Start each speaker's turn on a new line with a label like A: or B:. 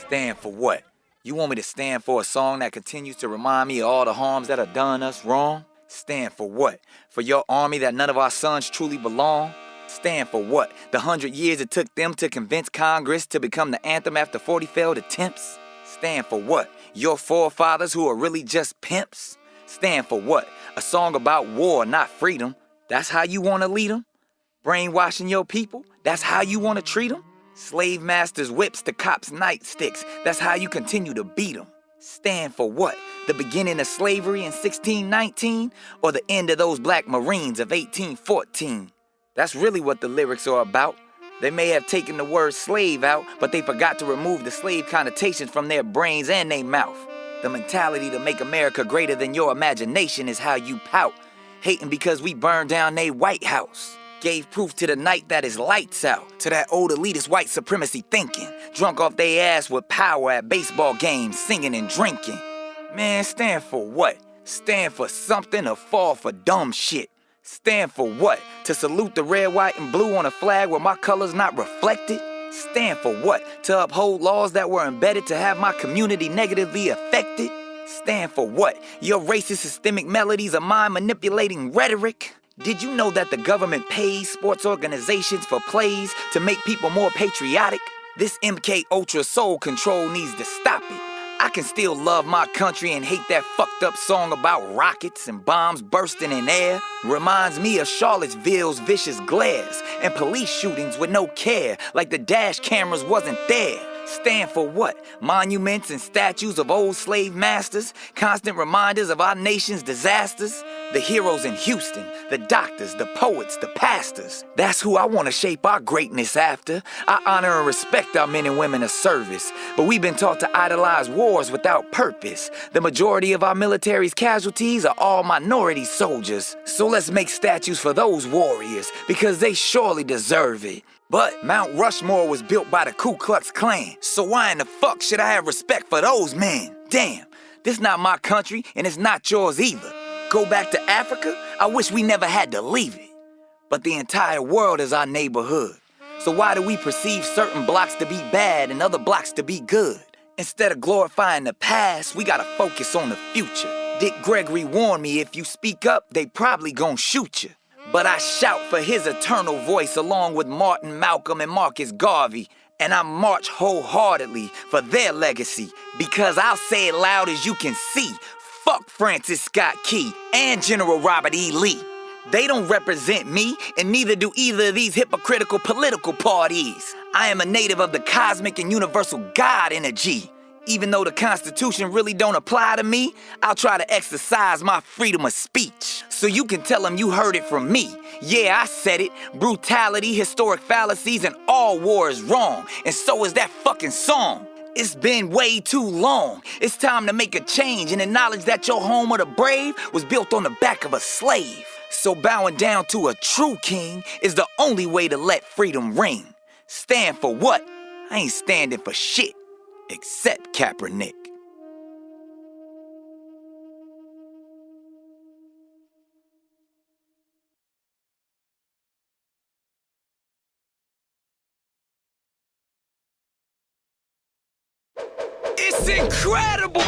A: Stand for what? You want me to stand for a song that continues to remind me of all the harms that have done us wrong? Stand for what? For your army that none of our sons truly belong? Stand for what? The 100 years it took them to convince Congress to become the anthem after 40 failed attempts? Stand for what? Your forefathers who are really just pimps? Stand for what? A song about war, not freedom. That's how you want to lead them? Brainwashing your people? That's how you want to treat them? Slave masters' whips to cops' nightsticks. That's how you continue to beat them. Stand for what? The beginning of slavery in 1619? Or the end of those black Marines of 1814? That's really what the lyrics are about. They may have taken the word slave out, but they forgot to remove the slave connotations from their brains and their mouth. The mentality to make America greater than your imagination is how you pout, hating because we burned down they White House. Gave proof to the night that is lights out, to that old elitist white supremacy thinking, drunk off they ass with power at baseball games, singing and drinking. Man, stand for what? Stand for something or fall for dumb shit? Stand for what? To salute the red, white, and blue on a flag where my color's not reflected? Stand for what? To uphold laws that were embedded to have my community negatively affected? Stand for what? Your racist systemic melodies of mind-manipulating rhetoric? Did you know that the government pays sports organizations for plays to make people more patriotic? This MK Ultra soul control needs to stop it. I can still love my country and hate that fucked up song about rockets and bombs bursting in air. Reminds me of Charlottesville's vicious glares and police shootings with no care, like the dash cameras wasn't there. Stand for what? Monuments and statues of old slave masters, constant reminders of our nation's disasters. The heroes in Houston, the doctors, the poets, the pastors. That's who I want to shape our greatness after. I honor and respect our men and women of service, but we've been taught to idolize wars without purpose. The majority of our military's casualties are all minority soldiers. So let's make statues for those warriors, because they surely deserve it. But Mount Rushmore was built by the Ku Klux Klan, so why in the fuck should I have respect for those men? Damn, this not my country, and it's not yours either. Go back to Africa? I wish we never had to leave it. But the entire world is our neighborhood. So why do we perceive certain blocks to be bad and other blocks to be good? Instead of glorifying the past, we gotta focus on the future. Dick Gregory warned me, if you speak up, they probably gon' shoot you. But I shout for his eternal voice along with Martin, Malcolm, and Marcus Garvey. And I march wholeheartedly for their legacy, because I'll say it loud as you can see. Fuck Francis Scott Key and General Robert E. Lee. They don't represent me, and neither do either of these hypocritical political parties. I am a native of the cosmic and universal God energy. Even though the Constitution really don't apply to me, I'll try to exercise my freedom of speech. So you can tell them you heard it from me. Yeah, I said it. Brutality, historic fallacies, and all war is wrong. And so is that fucking song. It's been way too long. It's time to make a change and acknowledge that your home of the brave was built on the back of a slave. So bowing down to a true king is the only way to let freedom ring. Stand for what? I ain't standing for shit. Except Kaepernick. It's incredible!